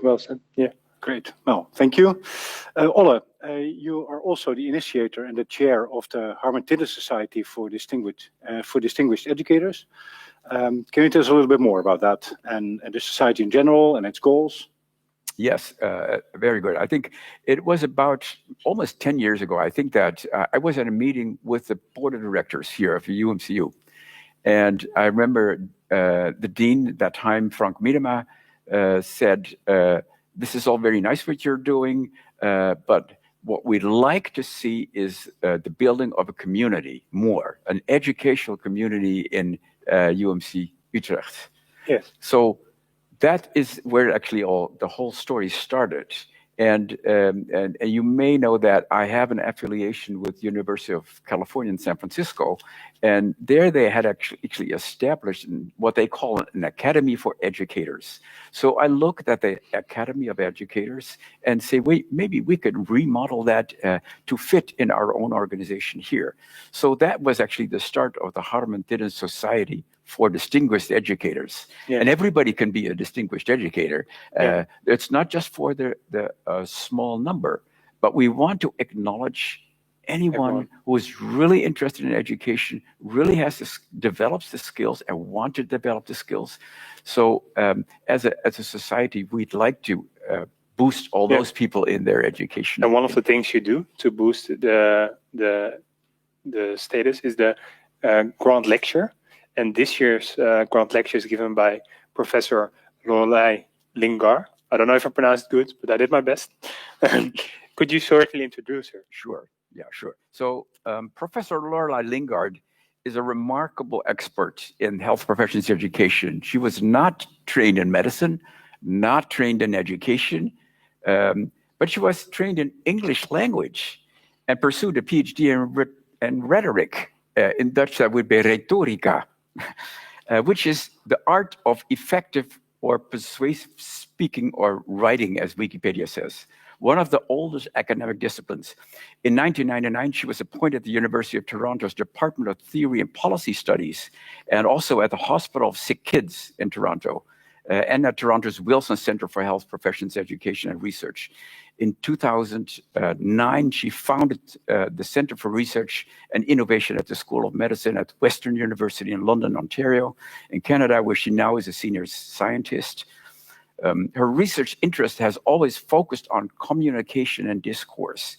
Well said. Yeah. Great. Well, thank you. Olle, you are also the initiator and the chair of the Harmen Tiddens Society for Distinguished Educators. Can you tell us a little bit more about that and the society in general and its goals? Yes, very good. I think it was about almost 10 years ago. I think that I was at a meeting with the board of directors here of UMCU. And I remember the dean at that time, Frank Miedema, said, this is all very nice what you're doing, but what we'd like to see is the building of a community more, an educational community in UMC Utrecht. Yes. So that is where actually the whole story started. And you may know that I have an affiliation with University of California in San Francisco, and there they had actually established what they call an Academy for Educators. So I looked at the Academy of Educators and say, wait, maybe we could remodel that to fit in our own organization here. So that was actually the start of the Harmen Tiddens Society for Distinguished Educators. Yeah. And everybody can be a distinguished educator. Yeah. It's not just for the small number, but we want to acknowledge anyone who is really interested in education, really develops the skills and want to develop the skills. So as a society, we'd like to boost all those people in their education. And one of the things you do to boost the status is the Grand Lecture. And this year's Grand Lecture is given by Professor Lorelei Lingard. I don't know if I pronounced it good, but I did my best. Could you shortly introduce her? Sure. Yeah, sure. So Professor Lorelei Lingard is a remarkable expert in health professions education. She was not trained in medicine, not trained in education, but she was trained in English language and pursued a PhD in rhetoric. In Dutch, that would be retorica, which is the art of effective or persuasive speaking or writing, as Wikipedia says, one of the oldest academic disciplines. In 1999, she was appointed at the University of Toronto's Department of Theory and Policy Studies, and also at the Hospital of Sick Kids in Toronto, and at Toronto's Wilson Center for Health Professions Education and Research. In 2009, she founded the Center for Research and Innovation at the School of Medicine at Western University in London, Ontario, in Canada, where she now is a senior scientist. Her research interest has always focused on communication and discourse,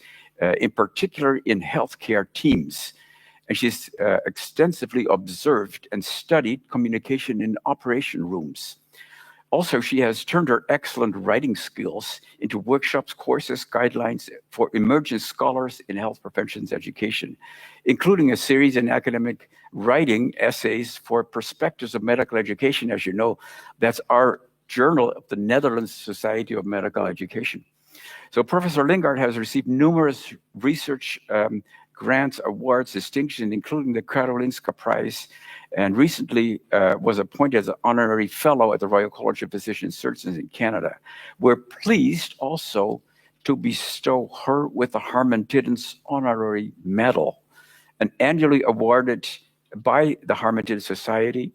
in particular in healthcare teams. And she's extensively observed and studied communication in operation rooms. Also, she has turned her excellent writing skills into workshops, courses, guidelines for emerging scholars in health professions education, including a series in academic writing essays for Perspectives of Medical Education. As you know, that's our journal of the Netherlands Society of Medical Education. So Professor Lingard has received numerous research grants, awards, distinctions, including the Karolinska Prize, and recently was appointed as an honorary fellow at the Royal College of Physicians and Surgeons in Canada. We're pleased also to bestow her with the Harmen Tiddens Honorary Medal, and annually awarded by the Harmen Tiddens Society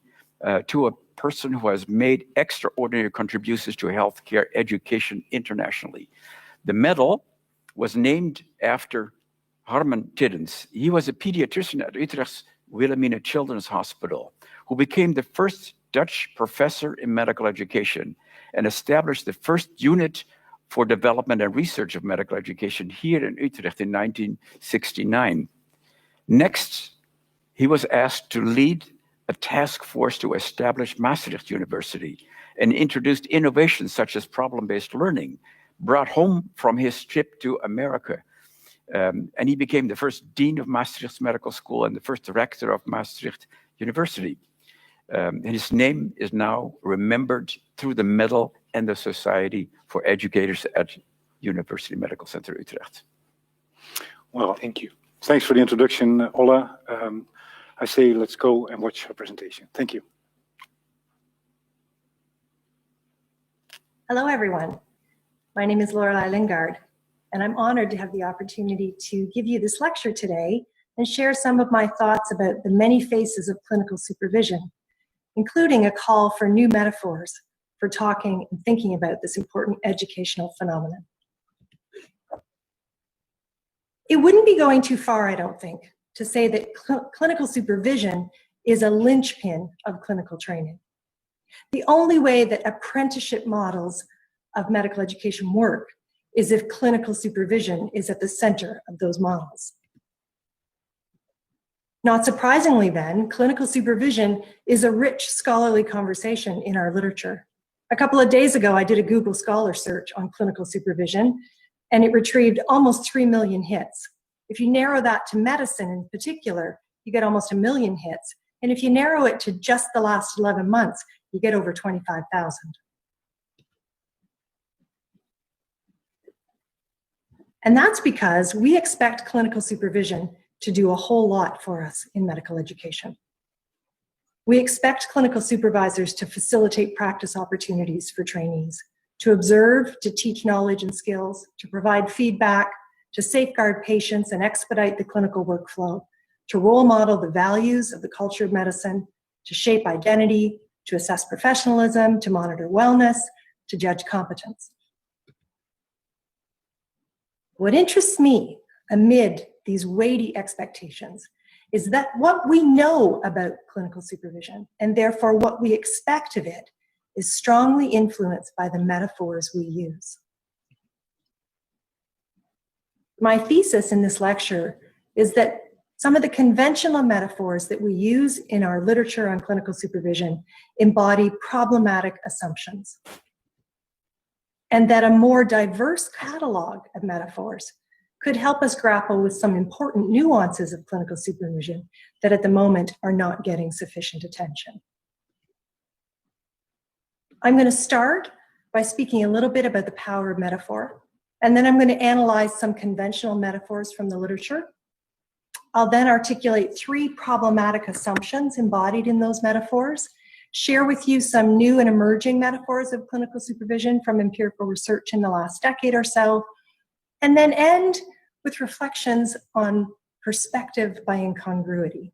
to a person who has made extraordinary contributions to healthcare education internationally. The medal was named after Harmen Tiddens. He was a pediatrician at Utrecht's Wilhelmina Children's Hospital, who became the first Dutch professor in medical education and established the first unit for development and research of medical education here in Utrecht in 1969. Next, he was asked to lead a task force to establish Maastricht University and introduced innovations such as problem-based learning, brought home from his trip to America. And he became the first dean of Maastricht Medical School and the first director of Maastricht University. And his name is now remembered through the medal and the Society for Educators at University Medical Center Utrecht. Well, thank you. Thanks for the introduction, Olle. I say let's go and watch her presentation. Thank you. Hello, everyone. My name is Lorelei Lingard, and I'm honored to have the opportunity to give you this lecture today and share some of my thoughts about the many faces of clinical supervision, including a call for new metaphors for talking and thinking about this important educational phenomenon. It wouldn't be going too far, I don't think, to say that clinical supervision is a linchpin of clinical training. The only way that apprenticeship models of medical education work is if clinical supervision is at the center of those models. Not surprisingly then, clinical supervision is a rich scholarly conversation in our literature. A couple of days ago, I did a Google Scholar search on clinical supervision, and it retrieved almost 3 million hits. If you narrow that to medicine in particular, you get almost 1 million hits. And if you narrow it to just the last 11 months, you get over 25,000. And that's because we expect clinical supervision to do a whole lot for us in medical education. We expect clinical supervisors to facilitate practice opportunities for trainees, to observe, to teach knowledge and skills, to provide feedback, to safeguard patients and expedite the clinical workflow, to role model the values of the culture of medicine, to shape identity, to assess professionalism, to monitor wellness, to judge competence. What interests me amid these weighty expectations is that what we know about clinical supervision, and therefore what we expect of it, is strongly influenced by the metaphors we use. My thesis in this lecture is that some of the conventional metaphors that we use in our literature on clinical supervision embody problematic assumptions, and that a more diverse catalog of metaphors could help us grapple with some important nuances of clinical supervision that at the moment are not getting sufficient attention. I'm going to start by speaking a little bit about the power of metaphor, and then I'm going to analyze some conventional metaphors from the literature. I'll then articulate 3 problematic assumptions embodied in those metaphors, share with you some new and emerging metaphors of clinical supervision from empirical research in the last decade or so, and then end with reflections on perspective by incongruity.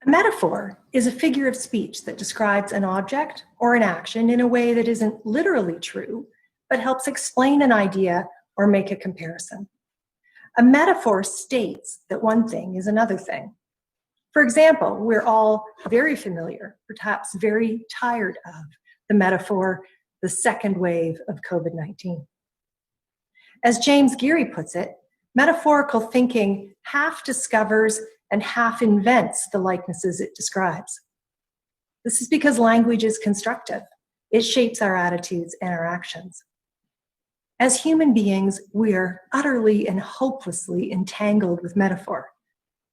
A metaphor is a figure of speech that describes an object or an action in a way that isn't literally true, but helps explain an idea or make a comparison. A metaphor states that one thing is another thing. For example, we're all very familiar, perhaps very tired of, the metaphor, the second wave of COVID-19. As James Geary puts it, metaphorical thinking half discovers and half invents the likenesses it describes. This is because language is constructive. It shapes our attitudes and our actions. As human beings, we're utterly and hopelessly entangled with metaphor.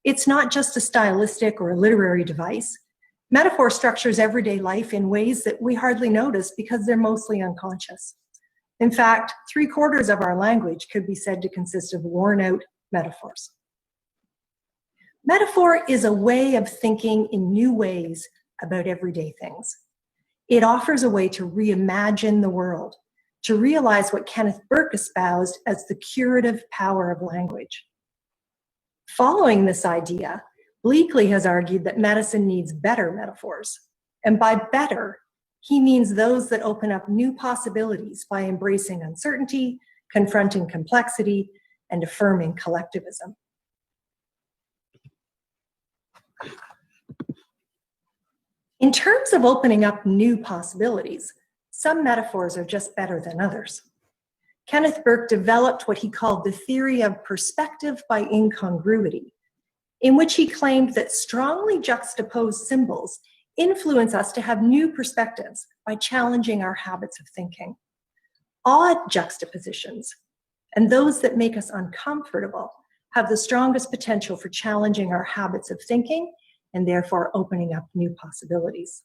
It's not just a stylistic or a literary device. Metaphor structures everyday life in ways that we hardly notice because they're mostly unconscious. In fact, 3/4 of our language could be said to consist of worn-out metaphors. Metaphor is a way of thinking in new ways about everyday things. It offers a way to reimagine the world, to realize what Kenneth Burke espoused as the curative power of language. Following this idea, Bleakley has argued that medicine needs better metaphors. And by better, he means those that open up new possibilities by embracing uncertainty, confronting complexity, and affirming collectivism. In terms of opening up new possibilities, some metaphors are just better than others. Kenneth Burke developed what he called the theory of perspective by incongruity, in which he claimed that strongly juxtaposed symbols influence us to have new perspectives by challenging our habits of thinking. Odd juxtapositions, and those that make us uncomfortable, have the strongest potential for challenging our habits of thinking and therefore opening up new possibilities.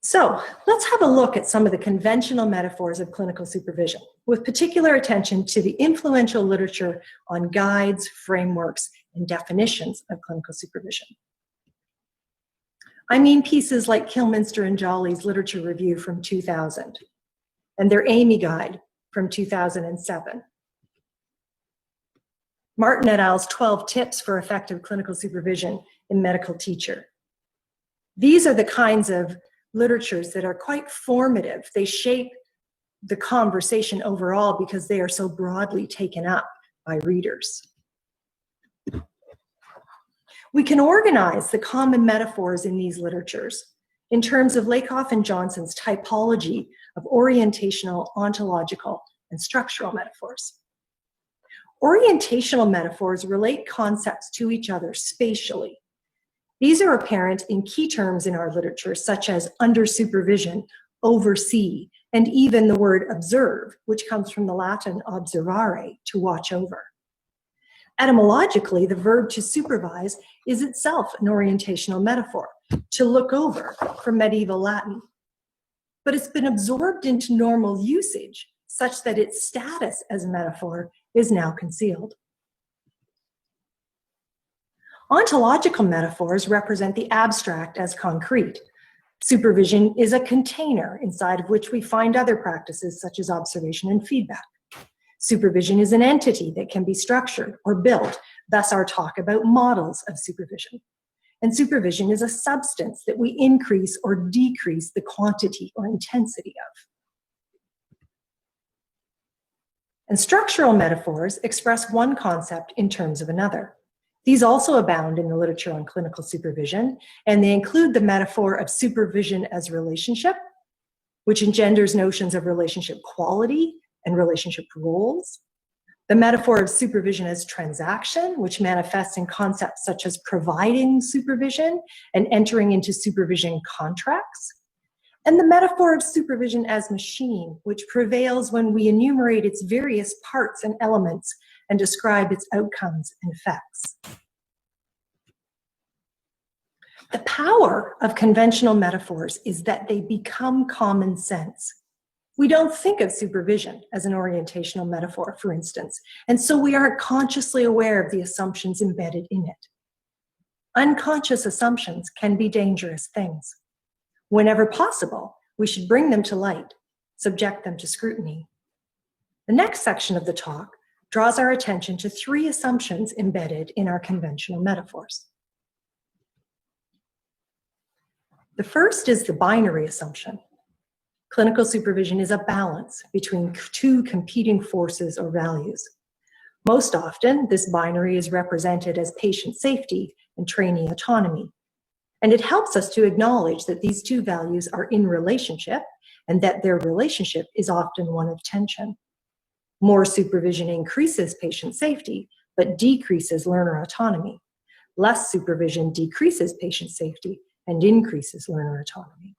So let's have a look at some of the conventional metaphors of clinical supervision, with particular attention to the influential literature on guides, frameworks, and definitions of clinical supervision. I mean pieces like Kilminster and Jolly's Literature Review from 2000 and their Amy Guide from 2007. Martin et al.'s 12 Tips for Effective Clinical Supervision in Medical Teacher. These are the kinds of literatures that are quite formative. They shape the conversation overall because they are so broadly taken up by readers. We can organize the common metaphors in these literatures in terms of Lakoff and Johnson's typology of orientational, ontological, and structural metaphors. Orientational metaphors relate concepts to each other spatially. These are apparent in key terms in our literature, such as under supervision, oversee, and even the word observe, which comes from the Latin observare, to watch over. Etymologically, the verb to supervise is itself an orientational metaphor, to look over, from medieval Latin. But it's been absorbed into normal usage such that its status as a metaphor is now concealed. Ontological metaphors represent the abstract as concrete. Supervision is a container inside of which we find other practices such as observation and feedback. Supervision is an entity that can be structured or built, thus our talk about models of supervision. And supervision is a substance that we increase or decrease the quantity or intensity of. And structural metaphors express one concept in terms of another. These also abound in the literature on clinical supervision, and they include the metaphor of supervision as relationship, which engenders notions of relationship quality and relationship roles. The metaphor of supervision as transaction, which manifests in concepts such as providing supervision and entering into supervision contracts. And the metaphor of supervision as machine, which prevails when we enumerate its various parts and elements and describe its outcomes and effects. The power of conventional metaphors is that they become common sense. We don't think of supervision as an orientational metaphor, for instance, and so we aren't consciously aware of the assumptions embedded in it. Unconscious assumptions can be dangerous things. Whenever possible, we should bring them to light, subject them to scrutiny. The next section of the talk draws our attention to 3 assumptions embedded in our conventional metaphors. The first is the binary assumption. Clinical supervision is a balance between 2 competing forces or values. Most often, this binary is represented as patient safety and trainee autonomy. And it helps us to acknowledge that these 2 values are in relationship and that their relationship is often one of tension. More supervision increases patient safety, but decreases learner autonomy. Less supervision decreases patient safety and increases learner autonomy.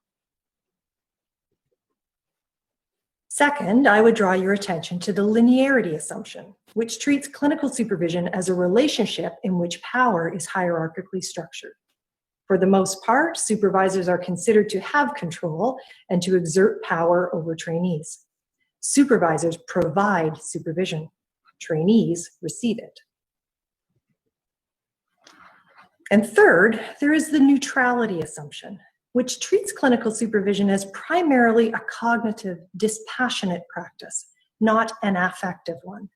Second, I would draw your attention to the linearity assumption, which treats clinical supervision as a relationship in which power is hierarchically structured. For the most part, supervisors are considered to have control and to exert power over trainees. Supervisors provide supervision. Trainees receive it. And third, there is the neutrality assumption, which treats clinical supervision as primarily a cognitive, dispassionate practice, not an affective one.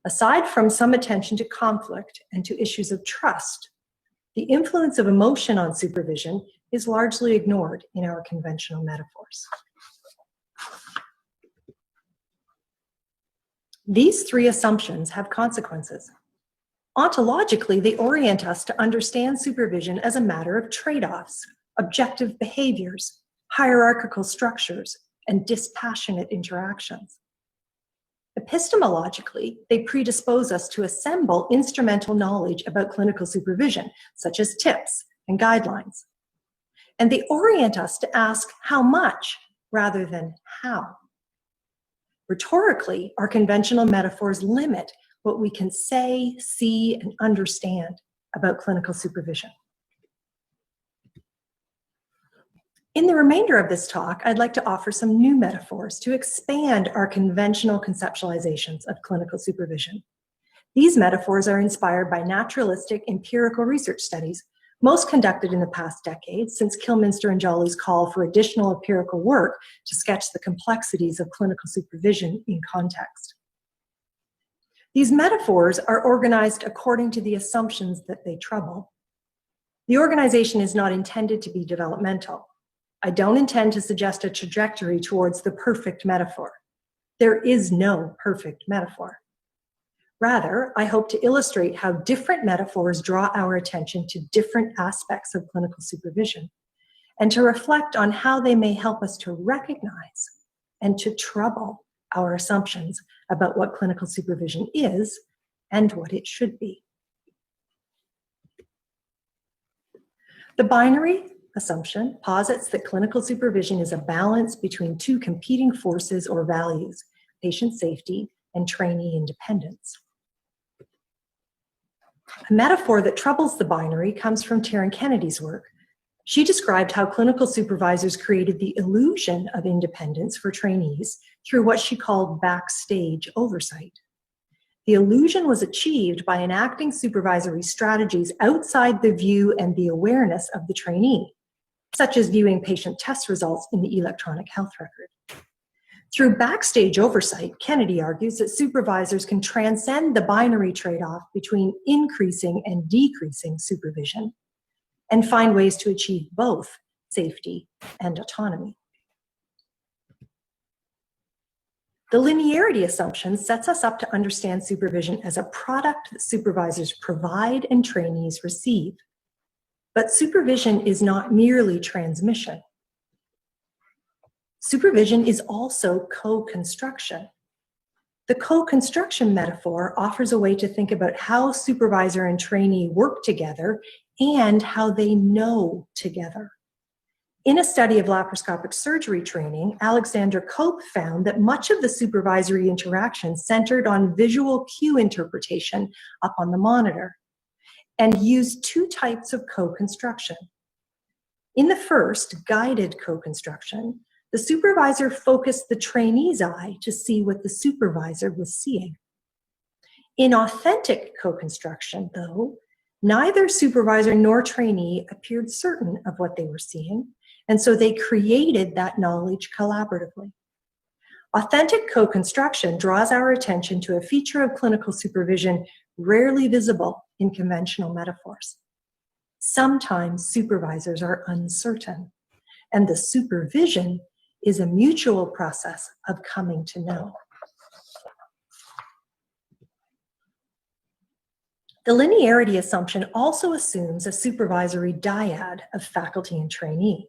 Aside from some attention to conflict and to issues of trust, the influence of emotion on supervision is largely ignored in our conventional metaphors. These 3 assumptions have consequences. Ontologically, they orient us to understand supervision as a matter of trade-offs, objective behaviors, hierarchical structures, and dispassionate interactions. Epistemologically, they predispose us to assemble instrumental knowledge about clinical supervision, such as tips and guidelines. And they orient us to ask how much rather than how. Rhetorically, our conventional metaphors limit what we can say, see, and understand about clinical supervision. In the remainder of this talk, I'd like to offer some new metaphors to expand our conventional conceptualizations of clinical supervision. These metaphors are inspired by naturalistic empirical research studies, most conducted in the past decade since Kilminster and Jolly's call for additional empirical work to sketch the complexities of clinical supervision in context. These metaphors are organized according to the assumptions that they trouble. The organization is not intended to be developmental. I don't intend to suggest a trajectory towards the perfect metaphor. There is no perfect metaphor. Rather, I hope to illustrate how different metaphors draw our attention to different aspects of clinical supervision, and to reflect on how they may help us to recognize and to trouble our assumptions about what clinical supervision is and what it should be. The binary assumption posits that clinical supervision is a balance between two competing forces or values, patient safety and trainee independence. A metaphor that troubles the binary comes from Taryn Kennedy's work. She described how clinical supervisors created the illusion of independence for trainees through what she called backstage oversight. The illusion was achieved by enacting supervisory strategies outside the view and the awareness of the trainee, such as viewing patient test results in the electronic health record. Through backstage oversight, Kennedy argues that supervisors can transcend the binary trade-off between increasing and decreasing supervision and find ways to achieve both safety and autonomy. The linearity assumption sets us up to understand supervision as a product that supervisors provide and trainees receive. But supervision is not merely transmission. Supervision is also co-construction. The co-construction metaphor offers a way to think about how supervisor and trainee work together and how they know together. In a study of laparoscopic surgery training, Alexander Cope found that much of the supervisory interaction centered on visual cue interpretation up on the monitor and used two types of co-construction. In the first, guided co-construction, the supervisor focused the trainee's eye to see what the supervisor was seeing. In authentic co-construction, though, neither supervisor nor trainee appeared certain of what they were seeing, and so they created that knowledge collaboratively. Authentic co-construction draws our attention to a feature of clinical supervision rarely visible in conventional metaphors. Sometimes supervisors are uncertain, and the supervision is a mutual process of coming to know. The linearity assumption also assumes a supervisory dyad of faculty and trainee.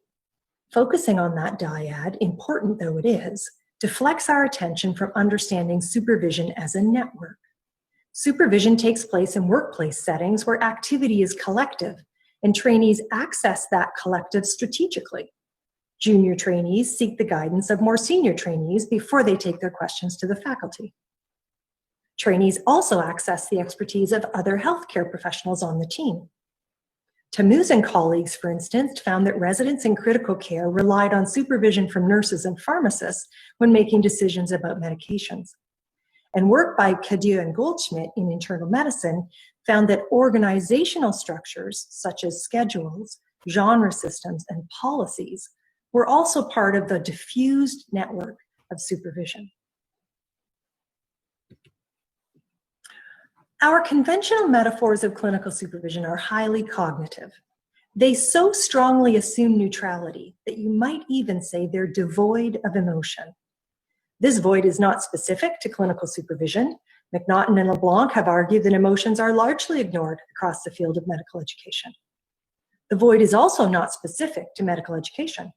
Focusing on that dyad, important though it is, deflects our attention from understanding supervision as a network. Supervision takes place in workplace settings where activity is collective, and trainees access that collective strategically. Junior trainees seek the guidance of more senior trainees before they take their questions to the faculty. Trainees also access the expertise of other healthcare professionals on the team. Tammuz and colleagues, for instance, found that residents in critical care relied on supervision from nurses and pharmacists when making decisions about medications. And work by Cadieux and Goldschmidt in internal medicine found that organizational structures, such as schedules, genre systems, and policies, were also part of the diffused network of supervision. Our conventional metaphors of clinical supervision are highly cognitive. They so strongly assume neutrality that you might even say they're devoid of emotion. This void is not specific to clinical supervision. McNaughton and LeBlanc have argued that emotions are largely ignored across the field of medical education. The void is also not specific to medical education.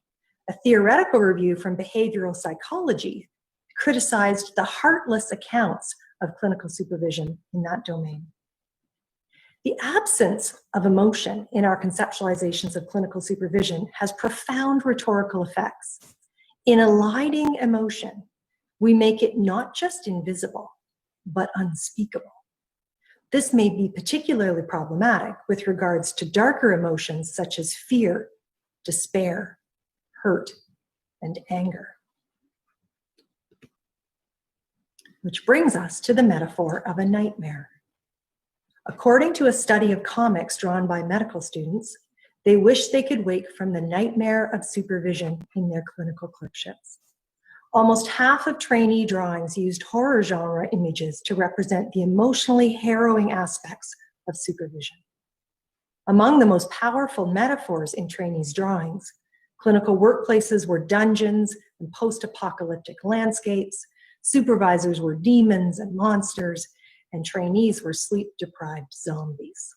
A theoretical review from behavioral psychology criticized the heartless accounts of clinical supervision in that domain. The absence of emotion in our conceptualizations of clinical supervision has profound rhetorical effects. In eliding emotion, we make it not just invisible, but unspeakable. This may be particularly problematic with regards to darker emotions such as fear, despair, hurt, and anger. Which brings us to the metaphor of a nightmare. According to a study of comics drawn by medical students, They wish they could wake from the nightmare of supervision in their clinical clerkships. Almost half of trainee drawings used horror genre images to represent the emotionally harrowing aspects of supervision. Among the most powerful metaphors in trainees' drawings, clinical workplaces were dungeons and post-apocalyptic landscapes, supervisors were demons and monsters, and trainees were sleep-deprived zombies.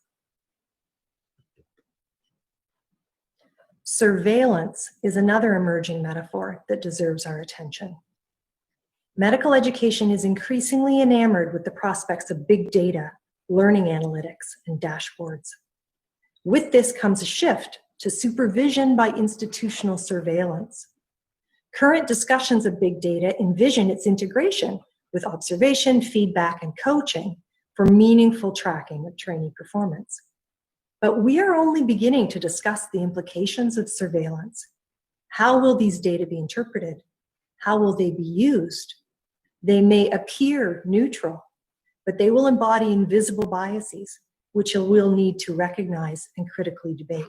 Surveillance is another emerging metaphor that deserves our attention. Medical education is increasingly enamored with the prospects of big data, learning analytics, and dashboards. With this comes a shift to supervision by institutional surveillance. Current discussions of big data envision its integration with observation, feedback, and coaching for meaningful tracking of trainee performance. But we are only beginning to discuss the implications of surveillance. How will these data be interpreted? How will they be used? They may appear neutral, but they will embody invisible biases, which we'll need to recognize and critically debate.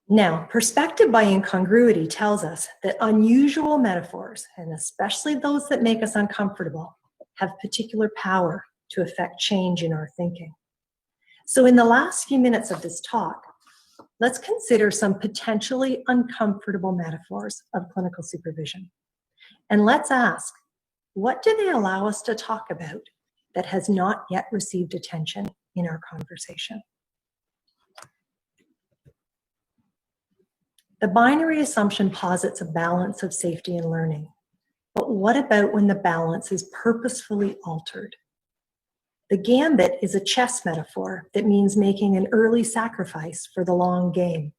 Now, perspective by incongruity tells us that unusual metaphors, and especially those that make us uncomfortable, have particular power to affect change in our thinking. So in the last few minutes of this talk, let's consider some potentially uncomfortable metaphors of clinical supervision. And let's ask, what do they allow us to talk about that has not yet received attention in our conversation? The binary assumption posits a balance of safety and learning. But what about when the balance is purposefully altered? The Gambit is a chess metaphor that means making an early sacrifice for the long game.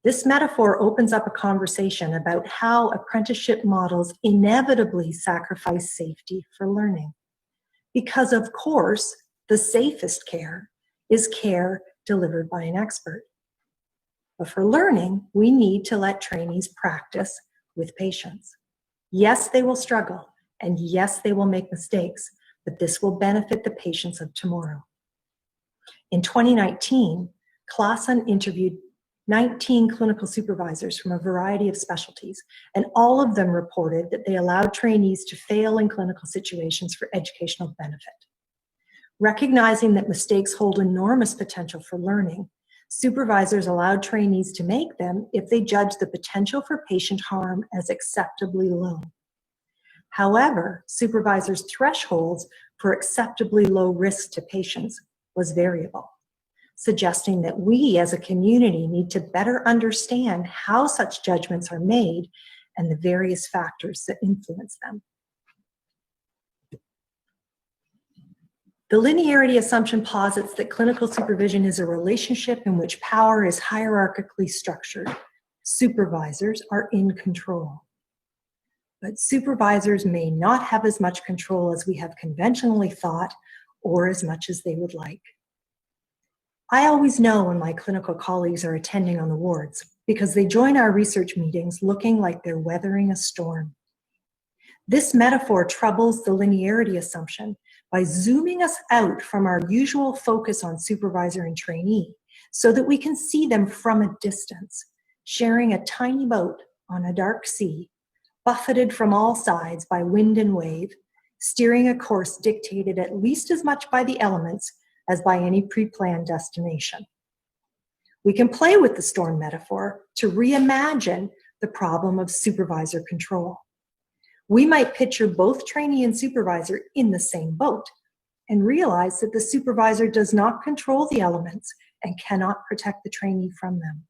This metaphor opens up a conversation about how apprenticeship models inevitably sacrifice safety for learning. Because, of course, the safest care is care delivered by an expert. But for learning, we need to let trainees practice with patience. Yes, they will struggle, and yes, they will make mistakes, but this will benefit the patients of tomorrow. In 2019, Klassen interviewed 19 clinical supervisors from a variety of specialties, and all of them reported that they allowed trainees to fail in clinical situations for educational benefit. Recognizing that mistakes hold enormous potential for learning, supervisors allowed trainees to make them if they judged the potential for patient harm as acceptably low. However, supervisors' thresholds for acceptably low risk to patients was variable, suggesting that we as a community need to better understand how such judgments are made and the various factors that influence them. The linearity assumption posits that clinical supervision is a relationship in which power is hierarchically structured. Supervisors are in control. But supervisors may not have as much control as we have conventionally thought or as much as they would like. I always know when my clinical colleagues are attending on the wards because they join our research meetings looking like they're weathering a storm. This metaphor troubles the linearity assumption by zooming us out from our usual focus on supervisor and trainee so that we can see them from a distance, sharing a tiny boat on a dark sea, buffeted from all sides by wind and wave, steering a course dictated at least as much by the elements as by any pre-planned destination. We can play with the storm metaphor to reimagine the problem of supervisor control. We might picture both trainee and supervisor in the same boat and realize that the supervisor does not control the elements and cannot protect the trainee from them.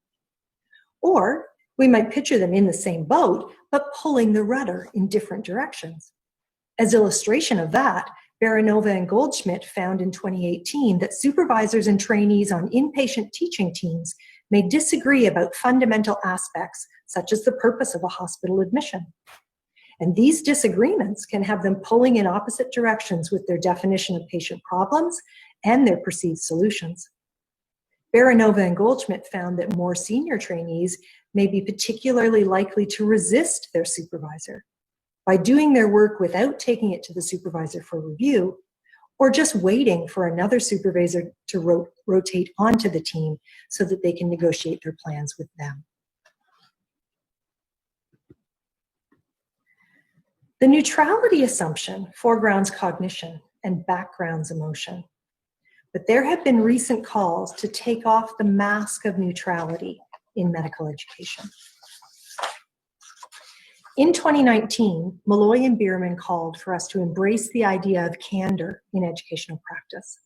Or we might picture them in the same boat, but pulling the rudder in different directions. As illustration of that, Baranova and Goldschmidt found in 2018 that supervisors and trainees on inpatient teaching teams may disagree about fundamental aspects, such as the purpose of a hospital admission. And these disagreements can have them pulling in opposite directions with their definition of patient problems and their perceived solutions. Baranova and Goldschmidt found that more senior trainees may be particularly likely to resist their supervisor by doing their work without taking it to the supervisor for review, or just waiting for another supervisor to rotate onto the team so that they can negotiate their plans with them. The neutrality assumption foregrounds cognition and backgrounds emotion. But there have been recent calls to take off the mask of neutrality in medical education. In 2019, Malloy and Bierman called for us to embrace the idea of candor in educational practice.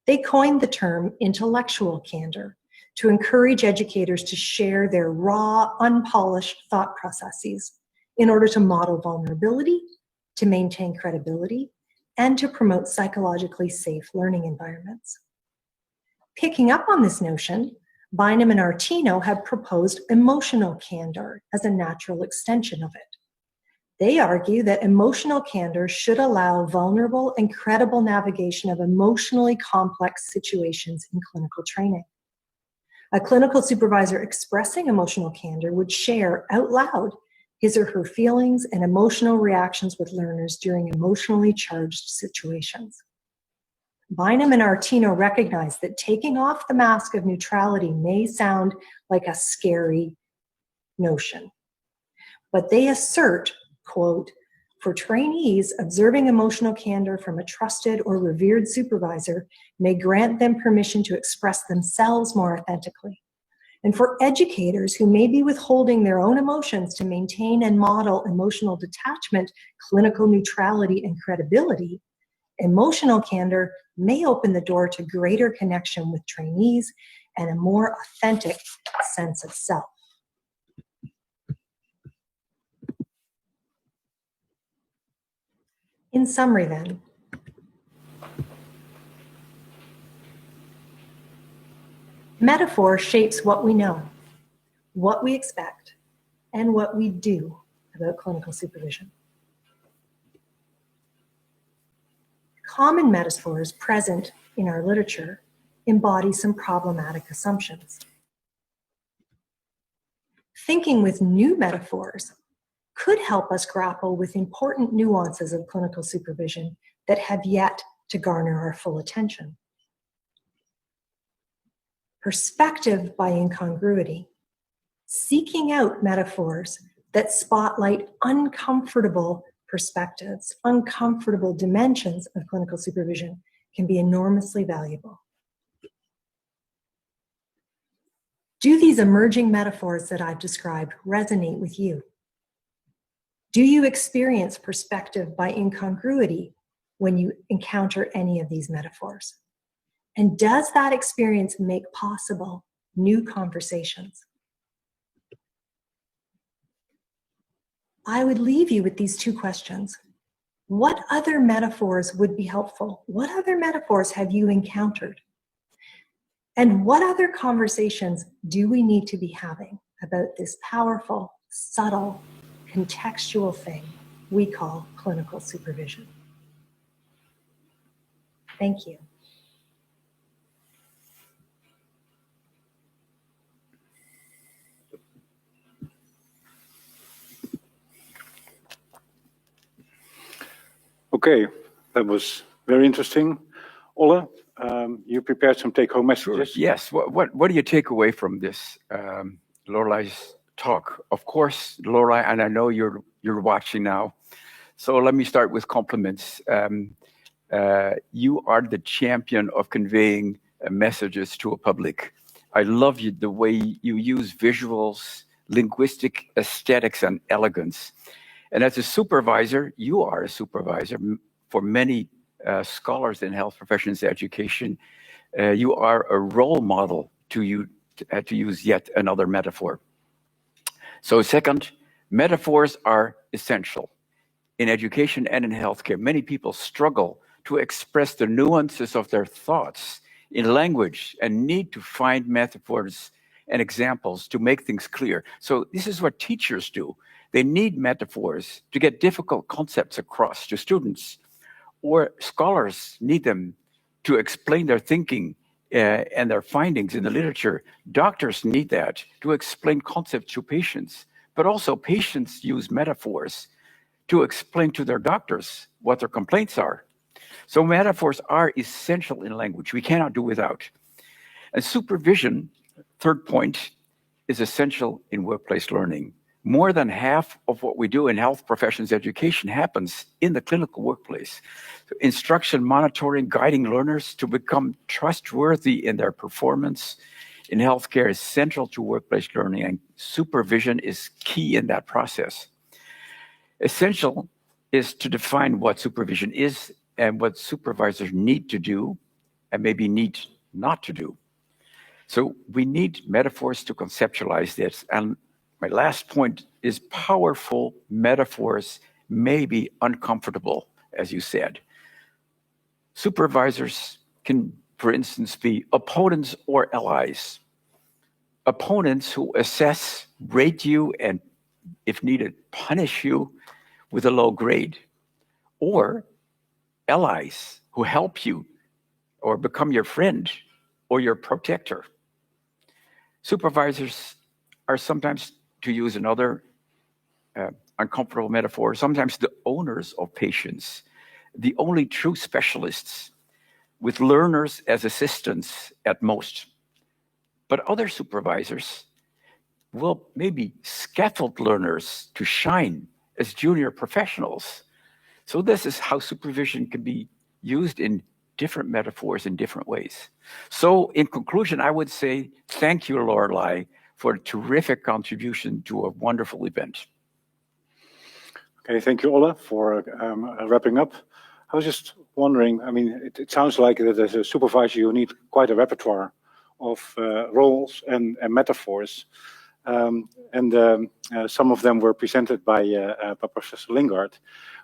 They coined the term intellectual candor to encourage educators to share their raw, unpolished thought processes in order to model vulnerability, to maintain credibility, and to promote psychologically safe learning environments. Picking up on this notion, Bynum and Artino have proposed emotional candor as a natural extension of it. They argue that emotional candor should allow vulnerable and credible navigation of emotionally complex situations in clinical training. A clinical supervisor expressing emotional candor would share out loud his or her feelings and emotional reactions with learners during emotionally charged situations. Bynum and Artino recognize that taking off the mask of neutrality may sound like a scary notion, but they assert, quote, for trainees, observing emotional candor from a trusted or revered supervisor may grant them permission to express themselves more authentically. And for educators who may be withholding their own emotions to maintain and model emotional detachment, clinical neutrality, and credibility, emotional candor may open the door to greater connection with trainees and a more authentic sense of self. In summary then, metaphor shapes what we know, what we expect, and what we do about clinical supervision. Common metaphors present in our literature embody some problematic assumptions. Thinking with new metaphors could help us grapple with important nuances of clinical supervision that have yet to garner our full attention. Perspective by incongruity, seeking out metaphors that spotlight uncomfortable perspectives, uncomfortable dimensions of clinical supervision can be enormously valuable. Do these emerging metaphors that I've described resonate with you? Do you experience perspective by incongruity when you encounter any of these metaphors? And does that experience make possible new conversations? I would leave you with these two questions. What other metaphors would be helpful? What other metaphors have you encountered? And what other conversations do we need to be having about this powerful, subtle, contextual thing we call clinical supervision? Thank you. Okay, that was very interesting. Ole, you prepared some take-home messages? Sure. Yes. What do you take away from this Lorelei's talk? Of course, Lorelei, and I know you're watching now. So let me start with compliments. You are the champion of conveying messages to a public. I love the way you use visuals, linguistic aesthetics, and elegance. And as a supervisor, you are a supervisor for many scholars in health professions education. You are a role model to use yet another metaphor. So second, metaphors are essential. In education and in healthcare, many people struggle to express the nuances of their thoughts in language and need to find metaphors and examples to make things clear. So this is what teachers do. They need metaphors to get difficult concepts across to students, or scholars need them to explain their thinking and their findings in the literature. Doctors need that to explain concepts to patients, but also patients use metaphors to explain to their doctors what their complaints are. So metaphors are essential in language. We cannot do without. And supervision, third point, is essential in workplace learning. More than half of what we do in health professions education happens in the clinical workplace. So instruction, monitoring, guiding learners to become trustworthy in their performance in healthcare is central to workplace learning, and supervision is key in that process. Essential is to define what supervision is and what supervisors need to do and maybe need not to do. So we need metaphors to conceptualize this. And my last point is powerful metaphors may be uncomfortable, as you said. Supervisors can, for instance, be opponents or allies. Opponents who assess, rate you, and if needed, punish you with a low grade. Or allies who help you or become your friend or your protector. Supervisors are sometimes, to use another uncomfortable metaphor, sometimes the owners of patients, the only true specialists, with learners as assistants at most. But other supervisors will maybe scaffold learners to shine as junior professionals. So this is how supervision can be used in different metaphors in different ways. So in conclusion, I would say thank you, Lorelei, for a terrific contribution to a wonderful event. Okay, thank you, Olle, for wrapping up. I was just wondering, I mean, it sounds like that as a supervisor, you need quite a repertoire of roles and metaphors. Some of them were presented by Professor Lingard.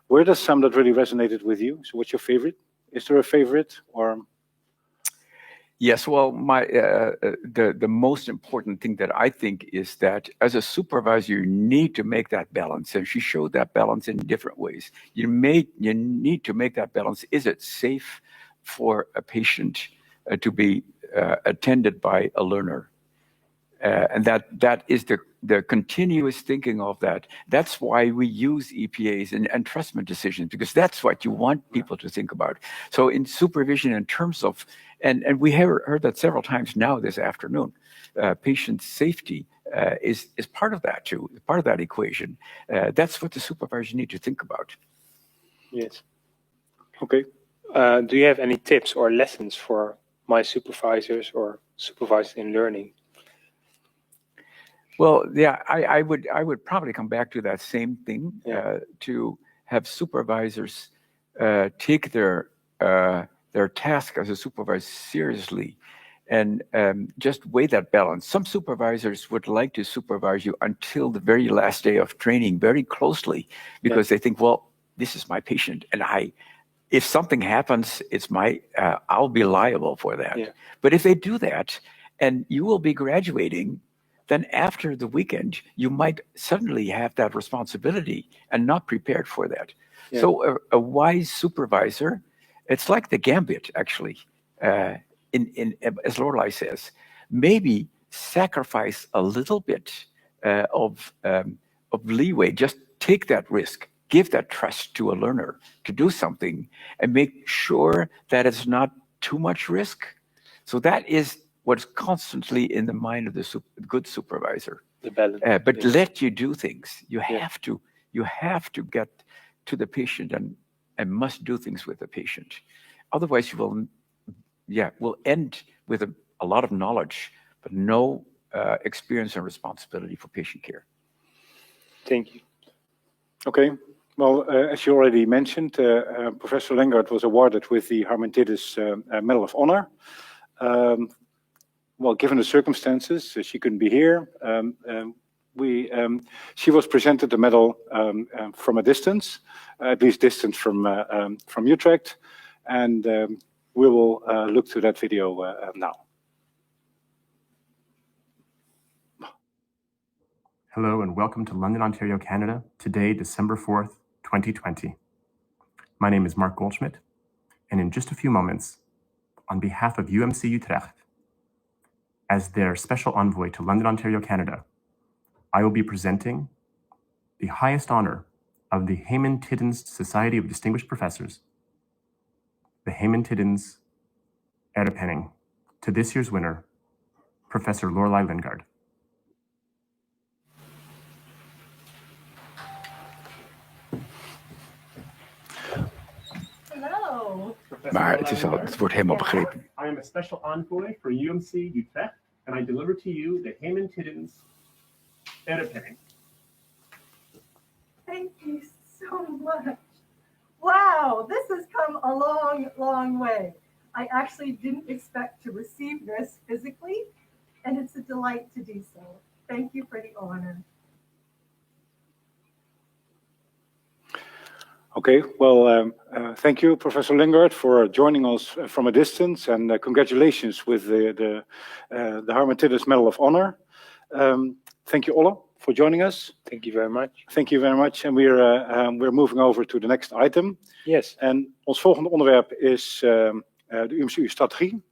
Were there some that really resonated with you? So what's your favorite? Is there a favorite or? Yes, well, the most important thing that I think is that as a supervisor, you need to make that balance. And she showed that balance in different ways. You need to make that balance. Is it safe for a patient to be attended by a learner? And that is the continuous thinking of that. That's why we use EPAs and entrustment decisions, because that's what you want people to think about. So in supervision, in terms of, and we have heard that several times now this afternoon, patient safety is part of that too, part of that equation. That's what the supervisors need to think about. Yes. Okay. Do you have any tips or lessons for my supervisors or supervisors in learning? Well, yeah, I would probably come back to that same thing, to have supervisors take their task as a supervisor seriously, and just weigh that balance. Some supervisors would like to supervise you until the very last day of training very closely, because they think, well, this is my patient, and if something happens, it's I'll be liable for that. Yeah. But if they do that, and you will be graduating, then after the weekend, you might suddenly have that responsibility and not prepared for that. Yeah. So a wise supervisor, it's like the Gambit, actually, as Lorelei says, maybe sacrifice a little bit of leeway, just take that risk, give that trust to a learner to do something, and make sure that it's not too much risk. So that is what's constantly in the mind of the good supervisor. The balance. But let you do things. You have to get to the patient and must do things with the patient. Otherwise, you will end with a lot of knowledge, but no experience and responsibility for patient care. Thank you. Okay. Well, as you already mentioned, Professor Lingard was awarded with the Harmen Tiddens Medal of Honor. Well, given the circumstances, she couldn't be here. She was presented the medal from a distance, at least distance from Utrecht, and we will look to that video now. Hello and welcome to London, Ontario, Canada. Today, December 4th, 2020. My name is Mark Goldschmidt, and in just a few moments, on behalf of UMC Utrecht, as their special envoy to London, Ontario, Canada, I will be presenting the highest honor of the Harmen Tiddens Society of Distinguished Professors, the Tiddens erkenning to this year's winner, Professor Lorelei Lingard. Hello. Maar het wordt helemaal begrepen. I am a special envoy for UMC Utrecht, and I deliver to you the Tiddens erkenning. Thank you so much. Wow, this has come a long, long way. I actually didn't expect to receive this physically, and it's a delight to do so. Thank you for the honor. Okay, well, thank you, Professor Lingard, for joining us from a distance, and congratulations with the Harmen Tiddens Medal of Honor. Thank you, Olle, for joining us. Thank you very much. Thank you very much, and we're moving over to the next item. Yes. En ons volgende onderwerp is de UMCU-strategie.